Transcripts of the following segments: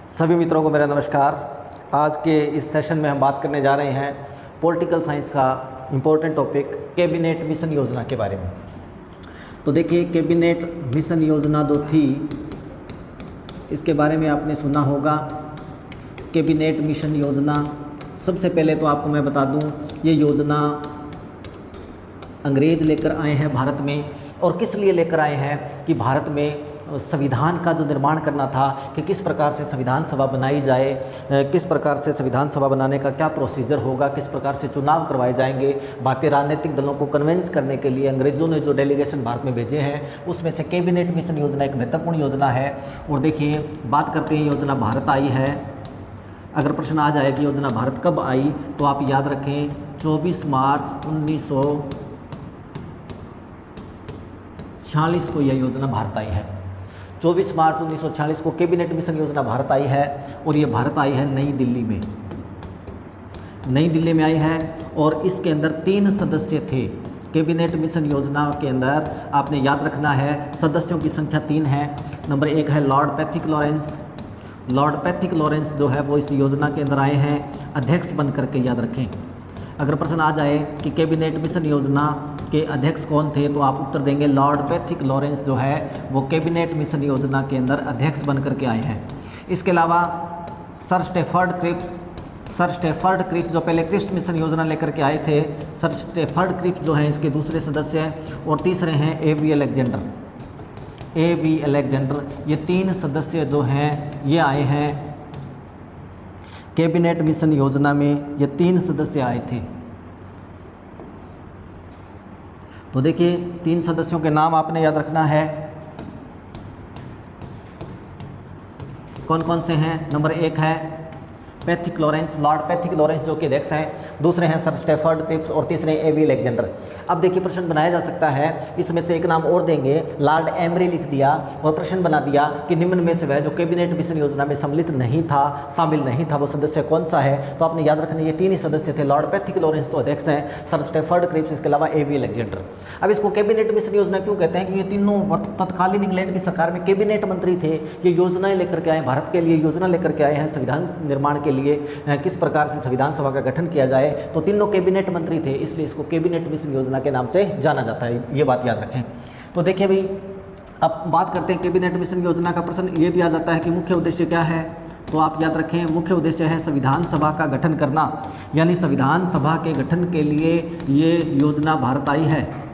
सभी मित्रों को मेरा नमस्कार। आज के इस सेशन में हम बात करने जा रहे हैं पॉलिटिकल साइंस का इम्पोर्टेंट टॉपिक कैबिनेट मिशन योजना के बारे में। तो देखिए, कैबिनेट मिशन योजना जो थी इसके बारे में आपने सुना होगा। कैबिनेट मिशन योजना, सबसे पहले तो आपको मैं बता दूं, ये योजना अंग्रेज़ लेकर आए हैं भारत में। और किस लिए लेकर आए हैं कि भारत में संविधान का जो निर्माण करना था कि किस प्रकार से संविधान सभा बनाई जाए, किस प्रकार से संविधान सभा बनाने का क्या प्रोसीजर होगा, किस प्रकार से चुनाव करवाए जाएंगे। भारतीय राजनीतिक दलों को कन्विंस करने के लिए अंग्रेज़ों ने जो डेलीगेशन भारत में भेजे हैं उसमें से कैबिनेट मिशन योजना एक महत्वपूर्ण योजना है। और देखिए, बात करते हैं योजना भारत आई है। अगर प्रश्न आ जाए कि योजना भारत कब आई, तो आप याद रखें 24 मार्च 1946 को यह योजना भारत आई है। 24 मार्च 1946 को कैबिनेट मिशन योजना भारत आई है। और ये भारत आई है नई दिल्ली में, नई दिल्ली में आई है। और इसके अंदर 3 सदस्य थे। कैबिनेट मिशन योजना के अंदर आपने याद रखना है सदस्यों की संख्या 3 है। नंबर 1 है Lord Pethick Lawrence. Lord Pethick Lawrence जो है वो इस योजना के अंदर आए हैं अध्यक्ष बन करके, याद रखें। अगर प्रश्न आ जाए कि कैबिनेट मिशन योजना के अध्यक्ष कौन थे, तो आप उत्तर देंगे लॉर्ड पैथिक लॉरेंस जो है वो कैबिनेट मिशन योजना के अंदर अध्यक्ष बन करके आए हैं। इसके अलावा सर स्टेफर्ड क्रिप्स जो पहले क्रिप्स मिशन योजना लेकर के आए थे, सर स्टेफर्ड क्रिप्स जो हैं इसके दूसरे सदस्य हैं। और तीसरे हैं ए.बी. अलेक्जेंडर। ये 3 सदस्य जो हैं ये आए हैं कैबिनेट मिशन योजना में। ये 3 सदस्य आए थे। तो देखिए, 3 सदस्यों के नाम आपने याद रखना है। कौन कौन से हैं? नंबर 1 है Pethick Lawrence, Lord Pethick Lawrence जो कि अध्यक्ष हैं। दूसरे हैं सर स्टेफर्ड क्रिप्स और तीसरे ए.बी. अलेक्जेंडर। अब देखिए, प्रश्न बनाया जा सकता है, इसमें से एक नाम और देंगे, लॉर्ड एमरी लिख दिया और प्रश्न बना दिया कि निम्न में से वह जो कैबिनेट मिशन योजना में शामिल नहीं था वो सदस्य कौन सा है। तो आपने याद रखना ये 3 ही सदस्य थे। लॉर्ड पैथिक लॉरेंस तो अध्यक्ष हैं, सर स्टेफर्ड क्रिप्स, इसके अलावा ए.बी. अलेक्जेंडर। अब इसको कैबिनेट मिशन योजना क्यों कहते हैं कि ये तीनों तत्कालीन इंग्लैंड की सरकार में कैबिनेट मंत्री थे। ये योजनाएं लेकर के आए, भारत के लिए योजना लेकर के आए हैं संविधान निर्माण के लिए, किस प्रकार से संविधान सभा का गठन किया जाए। तो तीनों कैबिनेट मंत्री थे, इसलिए इसको कैबिनेट मिशन योजना के नाम से जाना जाता है। ये बात याद रखें। तो देखिए भाई, अब बात करते हैं कैबिनेट मिशन योजना का। प्रश्न ये भी आ जाता है कि मुख्य उद्देश्य क्या है। तो आप याद रखें, मुख्य उद्देश्य है संविधान सभा का गठन करना, यानी संविधान सभा के गठन के लिए ये योजना भारत आई है।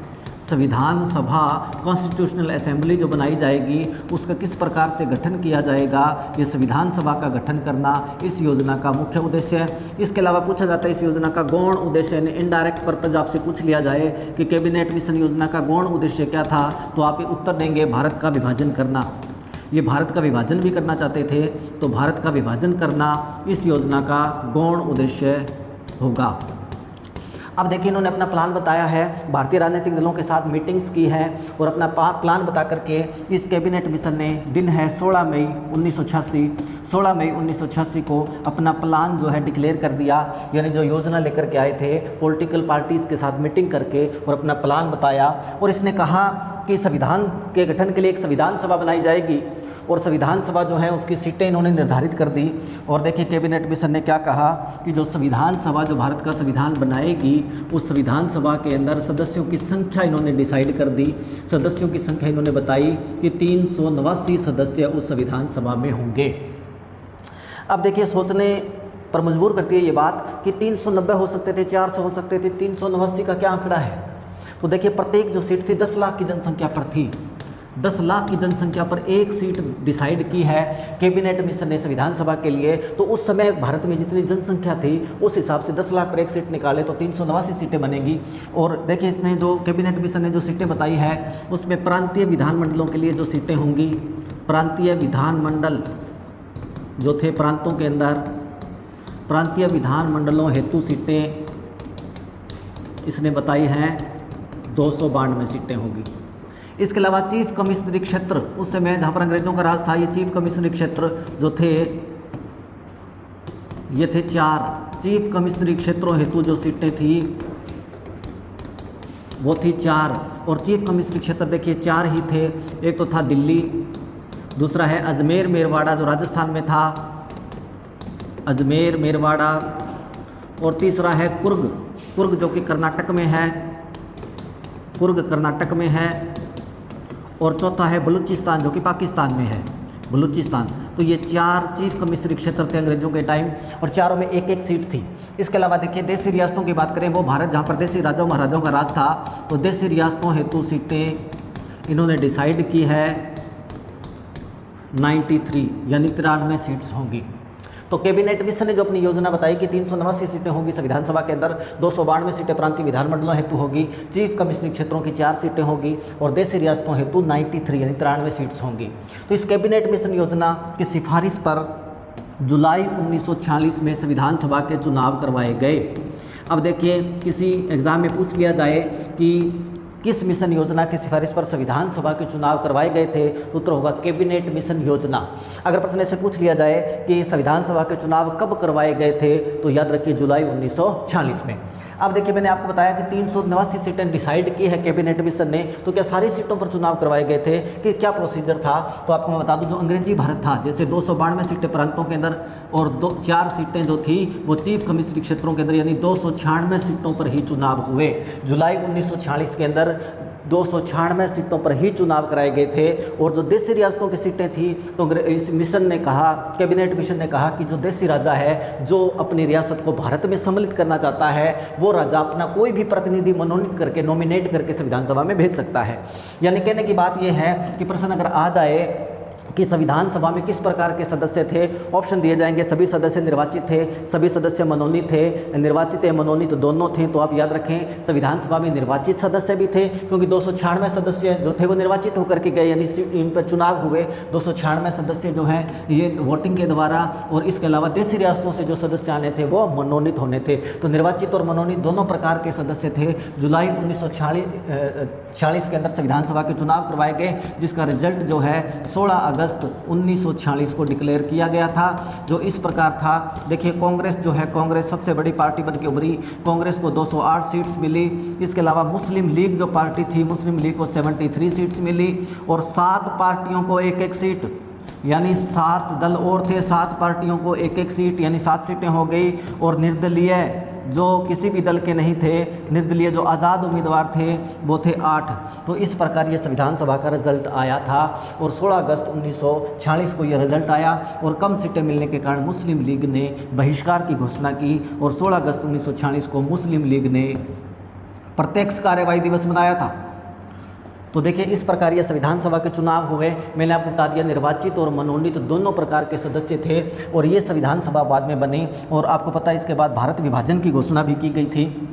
संविधान सभा, कॉन्स्टिट्यूशनल असेंबली जो बनाई जाएगी उसका किस प्रकार से गठन किया जाएगा, ये संविधान सभा का गठन करना इस योजना का मुख्य उद्देश्य है। इसके अलावा पूछा जाता है इस योजना का गौण उद्देश्य, यानी इनडायरेक्ट पर्पज आपसे पूछ लिया जाए कि कैबिनेट मिशन योजना का गौण उद्देश्य क्या था, तो आप उत्तर देंगे भारत का विभाजन करना। ये भारत का विभाजन भी करना चाहते थे, तो भारत का विभाजन करना इस योजना का गौण उद्देश्य होगा। अब देखिए, इन्होंने अपना प्लान बताया है, भारतीय राजनीतिक दलों के साथ मीटिंग्स की है और अपना प्लान बता करके इस कैबिनेट मिशन ने, दिन है 16 मई 1986 को अपना प्लान जो है डिक्लेयर कर दिया। यानी जो योजना लेकर के आए थे, पॉलिटिकल पार्टीज़ के साथ मीटिंग करके और अपना प्लान बताया। और इसने कहा कि संविधान के गठन के लिए एक संविधान सभा बनाई जाएगी और संविधान सभा जो है उसकी सीटें इन्होंने निर्धारित कर दी। और देखिए, कैबिनेट मिशन ने क्या कहा कि जो संविधान सभा जो भारत का संविधान बनाएगी, उस संविधान सभा के अंदर सदस्यों की संख्या इन्होंने डिसाइड कर दी। सदस्यों की संख्या इन्होंने बताई कि 389 सदस्य उस संविधान सभा में होंगे। अब देखिए, सोचने पर मजबूर करती है ये बात कि 390 हो सकते थे, 400 हो सकते थे, 389 का क्या आंकड़ा है। तो देखिए, प्रत्येक जो सीट थी 10 लाख की जनसंख्या पर थी। 10 लाख की जनसंख्या पर एक सीट डिसाइड की है कैबिनेट मिशन ने संविधान सभा के लिए। तो उस समय भारत में जितनी जनसंख्या थी उस हिसाब से 10 लाख पर एक सीट निकाले तो 389 सीटें बनेगी। और देखिए, इसने जो कैबिनेट मिशन ने जो सीटें बताई है उसमें प्रांतीय विधानमंडलों के लिए जो सीटें होंगी, प्रांतीय विधानमंडल जो थे प्रांतों के अंदर, प्रांतीय विधानमंडलों हेतु सीटें इसने बताई हैं 292 सीटें होगी। इसके अलावा चीफ कमिश्नरी क्षेत्र, उस समय जहाँ पर अंग्रेजों का राज था, ये चीफ कमिश्नरी क्षेत्र जो थे ये थे 4। चीफ कमिश्नरी क्षेत्रों हेतु जो सीटें थी वो थी 4। और चीफ कमिश्नरी क्षेत्र देखिए 4 ही थे। एक तो था दिल्ली, दूसरा है अजमेर मेरवाड़ा जो राजस्थान में था, अजमेर, मेरवाड़ा, और तीसरा है कुर्ग, कुर्ग जो कि कर्नाटक में है, कुर्ग कर्नाटक में है, और चौथा है बलूचिस्तान जो कि पाकिस्तान में है, बलूचिस्तान। तो ये 4 चीफ कमिश्नरी क्षेत्र थे अंग्रेजों के टाइम, और चारों में एक एक सीट थी। इसके अलावा देखिए देशी रियासतों की बात करें, वो भारत जहाँ पर देशी राजाओं महाराजाओं का राज था, तो देशी रियासतों हेतु सीटें इन्होंने डिसाइड की है 93 यानी 93 सीट्स होंगी। तो कैबिनेट मिशन ने जो अपनी योजना बताई कि 389 सीटें होंगी संविधान सभा के अंदर, 292 सीटें प्रांतीय विधानमंडलों हेतु होगी, चीफ कमिश्नरी क्षेत्रों की 4 सीटें होगी, और देशी रियासतों हेतु 93 यानी 93 सीट्स होंगी। तो इस कैबिनेट मिशन योजना की सिफारिश पर जुलाई 1946 में संविधान सभा के चुनाव करवाए गए। अब देखिए किसी एग्ज़ाम में पूछ लिया जाए कि किस मिशन योजना की सिफारिश पर संविधान सभा के चुनाव करवाए गए थे, तो उत्तर होगा कैबिनेट मिशन योजना। अगर प्रश्न ऐसे पूछ लिया जाए कि संविधान सभा के चुनाव कब करवाए गए थे, तो याद रखिए जुलाई 1946 में। अब देखिए मैंने आपको बताया कि 389 सीटें डिसाइड की है कैबिनेट मिशन ने, तो क्या सारी सीटों पर चुनाव करवाए गए थे कि क्या प्रोसीजर था? तो आपको मैं बता दूं, जो अंग्रेजी भारत था, जैसे 292 सीटें प्रांतों के अंदर और 4 सीटें जो थी वो चीफ कमिश्नरी क्षेत्रों के अंदर, यानी 296 सीटों पर ही चुनाव हुए। जुलाई 1946 के अंदर 296 सीटों पर ही चुनाव कराए गए थे। और जो देशी रियासतों की सीटें थी, तो इस मिशन ने कहा, कैबिनेट मिशन ने कहा कि जो देशी राजा है जो अपनी रियासत को भारत में सम्मिलित करना चाहता है, वो राजा अपना कोई भी प्रतिनिधि मनोनीत करके, नॉमिनेट करके संविधान सभा में भेज सकता है। यानी कहने की बात यह है कि प्रश्न अगर आ जाए कि संविधान सभा में किस प्रकार के सदस्य थे, ऑप्शन दिए जाएंगे। सभी सदस्य निर्वाचित थे, सभी सदस्य मनोनीत थे, निर्वाचित या मनोनीत दोनों थे। तो आप याद रखें संविधान सभा में निर्वाचित सदस्य भी थे, क्योंकि 296 सदस्य जो थे वो निर्वाचित होकर के गए, यानी इन पर चुनाव हुए। 296 सदस्य जो हैं ये वोटिंग के द्वारा, और इसके अलावा देशी रियासतों से जो सदस्य आने थे वो मनोनीत होने थे। तो निर्वाचित और मनोनीत दोनों प्रकार के सदस्य थे। जुलाई 1946 के अंदर संविधान सभा के चुनाव करवाए गए, जिसका रिजल्ट जो है 16 अगस्त 1946 को डिक्लेयर किया गया था, जो इस प्रकार था। देखिए कांग्रेस जो है, कांग्रेस सबसे बड़ी पार्टी बन के उभरी, कांग्रेस को 208 सीट्स मिली। इसके अलावा मुस्लिम लीग जो पार्टी थी, मुस्लिम लीग को 73 सीट्स मिली, और 7 पार्टियों को एक एक सीट, यानी 7 दल और थे, 7 पार्टियों को एक एक सीट, यानी 7 सीटें हो गई। और निर्दलीय जो किसी भी दल के नहीं थे, निर्दलीय जो आज़ाद उम्मीदवार थे वो थे 8। तो इस प्रकार ये संविधान सभा का रिजल्ट आया था, और 16 अगस्त 1946 को ये रिजल्ट आया। और कम सीटें मिलने के कारण मुस्लिम लीग ने बहिष्कार की घोषणा की, और 16 अगस्त 1946 को मुस्लिम लीग ने प्रत्यक्ष कार्यवाही दिवस मनाया था। तो देखिए इस प्रकार ये संविधान सभा के चुनाव हुए। मैंने आपको बता दिया निर्वाचित और मनोनीत दोनों प्रकार के सदस्य थे, और ये संविधान सभा बाद में बनी। और आपको पता है इसके बाद भारत विभाजन की घोषणा भी की गई थी।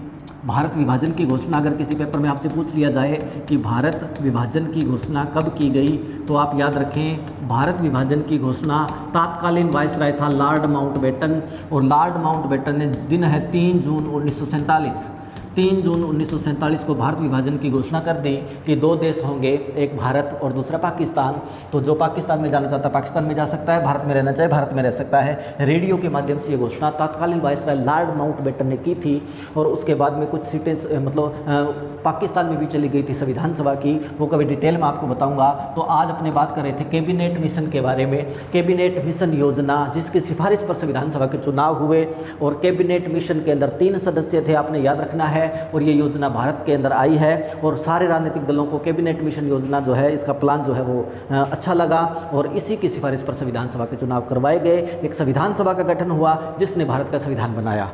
भारत विभाजन की घोषणा अगर किसी पेपर में आपसे पूछ लिया जाए कि भारत विभाजन की घोषणा कब की गई, तो आप याद रखें भारत विभाजन की घोषणा तत्कालीन वायसराय था लॉर्ड माउंटबेटन, और लॉर्ड माउंटबेटन ने दिन है 3 जून 1947, 3 जून 1947 को भारत विभाजन की घोषणा कर दी कि 2 देश होंगे, एक भारत और दूसरा पाकिस्तान। तो जो पाकिस्तान में जाना चाहता है पाकिस्तान में जा सकता है, भारत में रहना चाहे भारत में रह सकता है। रेडियो के माध्यम से ये घोषणा तत्कालीन वायसराय लॉर्ड माउंटबेटन ने की थी। और उसके बाद में कुछ सीटें पाकिस्तान में भी चली गई थी संविधान सभा की, वो कभी डिटेल में आपको बताऊँगा। तो आज अपने बात कर रहे थे कैबिनेट मिशन के बारे में। कैबिनेट मिशन योजना जिसकी सिफारिश पर संविधान सभा के चुनाव हुए, और कैबिनेट मिशन के अंदर 3 सदस्य थे, आपने याद रखना है। और ये योजना भारत के अंदर आई है, और सारे राजनीतिक दलों को कैबिनेट मिशन योजना जो है, इसका प्लान जो है वो अच्छा लगा, और इसी की सिफारिश पर संविधान सभा के चुनाव करवाए गए। एक संविधान सभा का गठन हुआ जिसने भारत का संविधान बनाया।